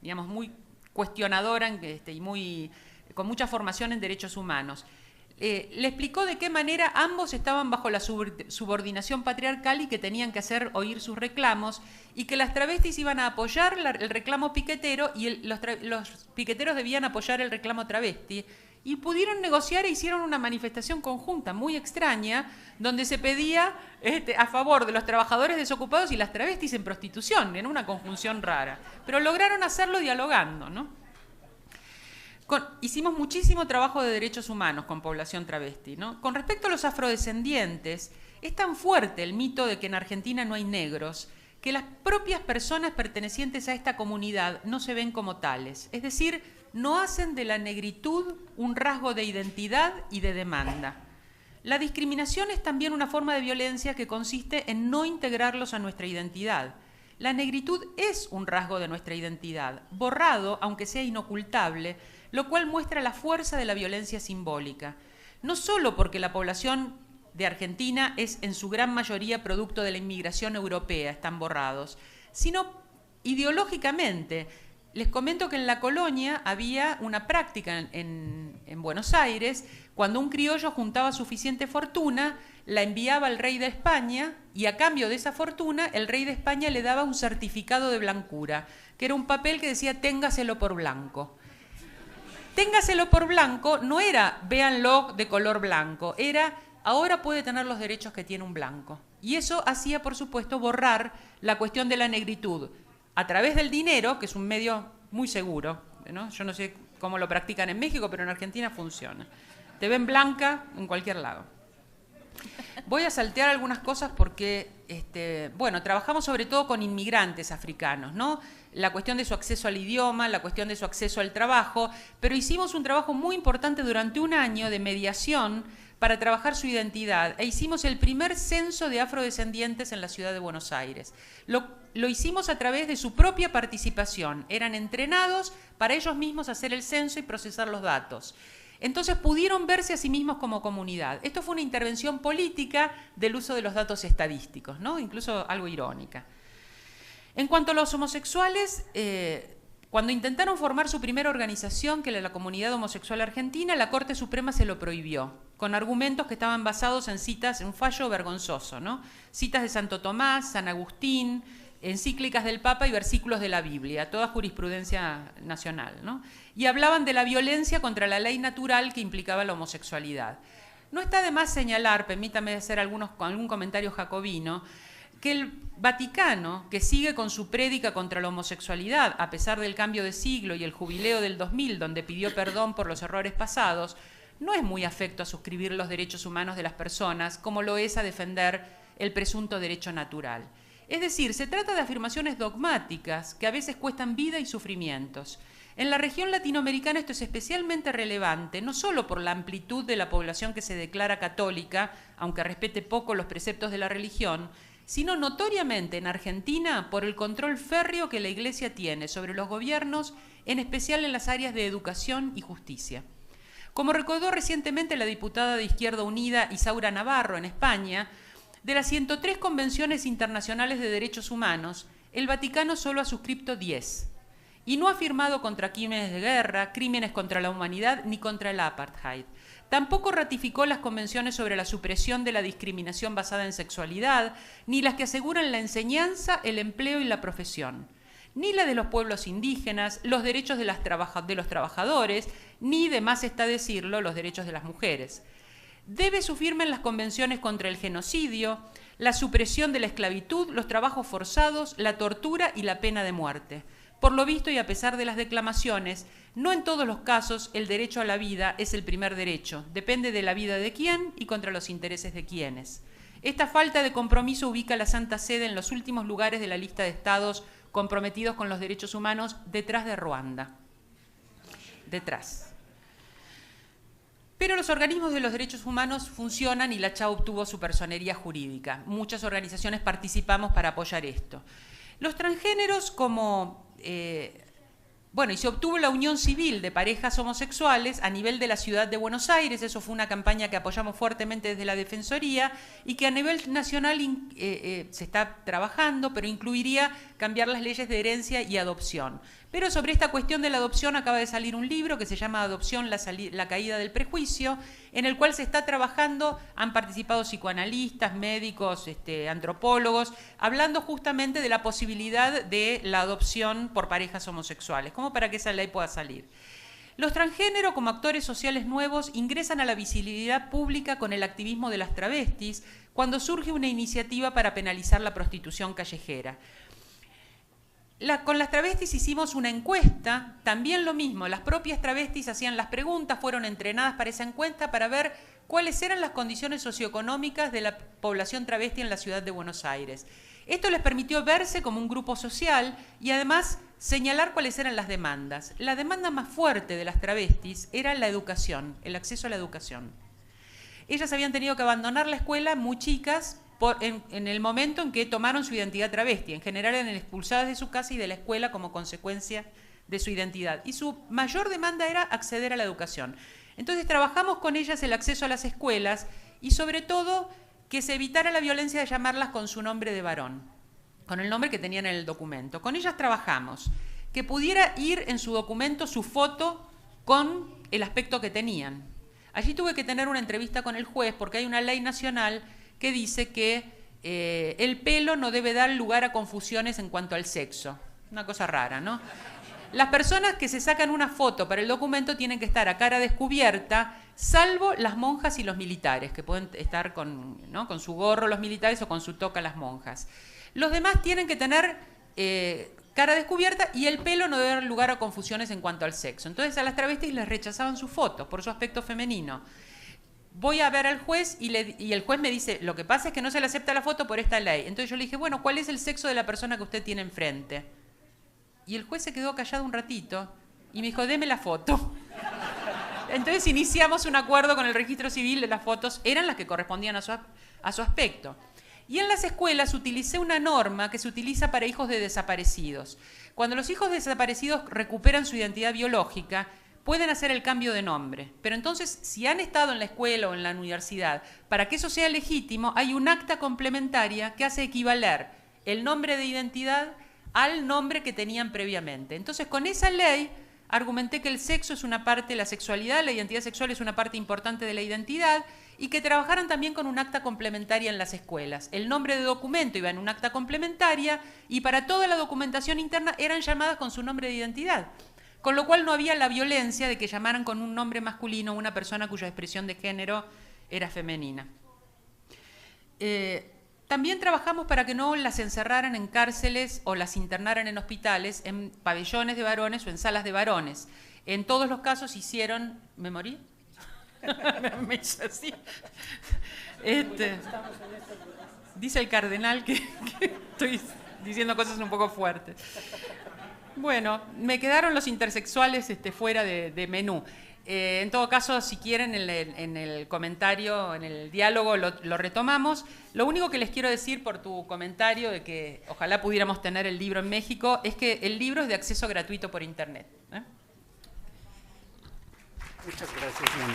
digamos, muy cuestionadora y con mucha formación en derechos humanos. Le explicó de qué manera ambos estaban bajo la subordinación patriarcal y que tenían que hacer oír sus reclamos, y que las travestis iban a apoyar el reclamo piquetero y los piqueteros debían apoyar el reclamo travesti. Y pudieron negociar e hicieron una manifestación conjunta muy extraña, donde se pedía a favor de los trabajadores desocupados y las travestis en prostitución, en una conjunción rara. Pero lograron hacerlo dialogando, ¿no? Hicimos muchísimo trabajo de derechos humanos con población travesti, ¿no? Con respecto a los afrodescendientes, es tan fuerte el mito de que en Argentina no hay negros, que las propias personas pertenecientes a esta comunidad no se ven como tales. Es decir, no hacen de la negritud un rasgo de identidad y de demanda. La discriminación es también una forma de violencia que consiste en no integrarlos a nuestra identidad. La negritud es un rasgo de nuestra identidad, borrado, aunque sea inocultable, lo cual muestra la fuerza de la violencia simbólica. No solo porque la población de Argentina es en su gran mayoría producto de la inmigración europea, están borrados, sino ideológicamente. Les comento que en la colonia había una práctica en Buenos Aires, cuando un criollo juntaba suficiente fortuna, la enviaba al rey de España y a cambio de esa fortuna el rey de España le daba un certificado de blancura, que era un papel que decía téngaselo por blanco. Téngaselo por blanco no era véanlo de color blanco, era ahora puede tener los derechos que tiene un blanco. Y eso hacía, por supuesto, borrar la cuestión de la negritud a través del dinero, que es un medio muy seguro, ¿no? Yo no sé cómo lo practican en México, pero en Argentina funciona. Te ven blanca en cualquier lado. Voy a saltear algunas cosas porque, bueno, trabajamos sobre todo con inmigrantes africanos, ¿no? La cuestión de su acceso al idioma, la cuestión de su acceso al trabajo, pero hicimos un trabajo muy importante durante un año de mediación para trabajar su identidad e hicimos el primer censo de afrodescendientes en la ciudad de Buenos Aires. Lo hicimos a través de su propia participación, eran entrenados para ellos mismos hacer el censo y procesar los datos. Entonces pudieron verse a sí mismos como comunidad. Esto fue una intervención política del uso de los datos estadísticos, ¿no? Incluso algo irónica. En cuanto a los homosexuales, cuando intentaron formar su primera organización, que era la Comunidad Homosexual Argentina, la Corte Suprema se lo prohibió, con argumentos que estaban basados en citas, en un fallo vergonzoso, ¿no? Citas de Santo Tomás, San Agustín, encíclicas del Papa y versículos de la Biblia, toda jurisprudencia nacional, ¿no? Y hablaban de la violencia contra la ley natural que implicaba la homosexualidad. No está de más señalar, permítame hacer algún comentario jacobino, que el Vaticano, que sigue con su prédica contra la homosexualidad, a pesar del cambio de siglo y el jubileo del 2000, donde pidió perdón por los errores pasados, no es muy afecto a suscribir los derechos humanos de las personas, como lo es a defender el presunto derecho natural. Es decir, se trata de afirmaciones dogmáticas que a veces cuestan vida y sufrimientos. En la región latinoamericana esto es especialmente relevante, no solo por la amplitud de la población que se declara católica, aunque respete poco los preceptos de la religión, sino notoriamente en Argentina por el control férreo que la Iglesia tiene sobre los gobiernos, en especial en las áreas de educación y justicia. Como recordó recientemente la diputada de Izquierda Unida Isaura Navarro en España, de las 103 convenciones internacionales de derechos humanos, el Vaticano solo ha suscrito 10 y no ha firmado contra crímenes de guerra, crímenes contra la humanidad ni contra el apartheid. Tampoco ratificó las convenciones sobre la supresión de la discriminación basada en sexualidad, ni las que aseguran la enseñanza, el empleo y la profesión, ni la de los pueblos indígenas, los derechos de los trabajadores, ni, de más está decirlo, los derechos de las mujeres. Debe su firma en las convenciones contra el genocidio, la supresión de la esclavitud, los trabajos forzados, la tortura y la pena de muerte. Por lo visto y a pesar de las declamaciones, no en todos los casos el derecho a la vida es el primer derecho, depende de la vida de quién y contra los intereses de quiénes. Esta falta de compromiso ubica a la Santa Sede en los últimos lugares de la lista de estados comprometidos con los derechos humanos, detrás de Ruanda. Detrás. Pero los organismos de los derechos humanos funcionan y la CHA obtuvo su personería jurídica. Muchas organizaciones participamos para apoyar esto. Los transgéneros y se obtuvo la unión civil de parejas homosexuales a nivel de la ciudad de Buenos Aires. Eso fue una campaña que apoyamos fuertemente desde la Defensoría y que a nivel nacional se está trabajando, pero incluiría cambiar las leyes de herencia y adopción. Pero sobre esta cuestión de la adopción acaba de salir un libro que se llama Adopción, la caída del prejuicio, en el cual se está trabajando, han participado psicoanalistas, médicos, antropólogos, hablando justamente de la posibilidad de la adopción por parejas homosexuales, como para que esa ley pueda salir. Los transgénero, como actores sociales nuevos, ingresan a la visibilidad pública con el activismo de las travestis, cuando surge una iniciativa para penalizar la prostitución callejera. Con las travestis hicimos una encuesta, también lo mismo, las propias travestis hacían las preguntas, fueron entrenadas para esa encuesta para ver cuáles eran las condiciones socioeconómicas de la población travesti en la ciudad de Buenos Aires. Esto les permitió verse como un grupo social y además señalar cuáles eran las demandas. La demanda más fuerte de las travestis era la educación, el acceso a la educación. Ellas habían tenido que abandonar la escuela muy chicas en el momento en que tomaron su identidad travesti. En general eran expulsadas de su casa y de la escuela como consecuencia de su identidad. Y su mayor demanda era acceder a la educación. Entonces trabajamos con ellas el acceso a las escuelas y sobre todo que se evitara la violencia de llamarlas con su nombre de varón, con el nombre que tenían en el documento. Con ellas trabajamos que pudiera ir en su documento su foto con el aspecto que tenían. Allí tuve que tener una entrevista con el juez porque hay una ley nacional que dice que el pelo no debe dar lugar a confusiones en cuanto al sexo. Una cosa rara, ¿no? Las personas que se sacan una foto para el documento tienen que estar a cara descubierta, salvo las monjas y los militares, que pueden estar con su gorro los militares o con su toca las monjas. Los demás tienen que tener cara descubierta y el pelo no debe dar lugar a confusiones en cuanto al sexo. Entonces a las travestis les rechazaban su foto por su aspecto femenino. Voy a ver al juez y el juez me dice, lo que pasa es que no se le acepta la foto por esta ley. Entonces yo le dije, bueno, ¿cuál es el sexo de la persona que usted tiene enfrente? Y el juez se quedó callado un ratito y me dijo, deme la foto. Entonces iniciamos un acuerdo con el registro civil de las fotos, eran las que correspondían a su aspecto. Y en las escuelas utilicé una norma que se utiliza para hijos de desaparecidos. Cuando los hijos de desaparecidos recuperan su identidad biológica, pueden hacer el cambio de nombre. Pero entonces, si han estado en la escuela o en la universidad, para que eso sea legítimo, hay un acta complementaria que hace equivaler el nombre de identidad al nombre que tenían previamente. Entonces, con esa ley, argumenté que el sexo es una parte, la sexualidad, la identidad sexual es una parte importante de la identidad y que trabajaran también con un acta complementaria en las escuelas. El nombre de documento iba en un acta complementaria y para toda la documentación interna eran llamadas con su nombre de identidad. Con lo cual no había la violencia de que llamaran con un nombre masculino a una persona cuya expresión de género era femenina. También trabajamos para que no las encerraran en cárceles o las internaran en hospitales, en pabellones de varones o en salas de varones. En todos los casos hicieron... ¿Me morí? Me hizo así. Dice el cardenal que estoy diciendo cosas un poco fuertes. Bueno, me quedaron los intersexuales fuera de menú. En todo caso, si quieren, en el comentario, en el diálogo, lo retomamos. Lo único que les quiero decir por tu comentario de que ojalá pudiéramos tener el libro en México es que el libro es de acceso gratuito por Internet. Muchas gracias, Moni.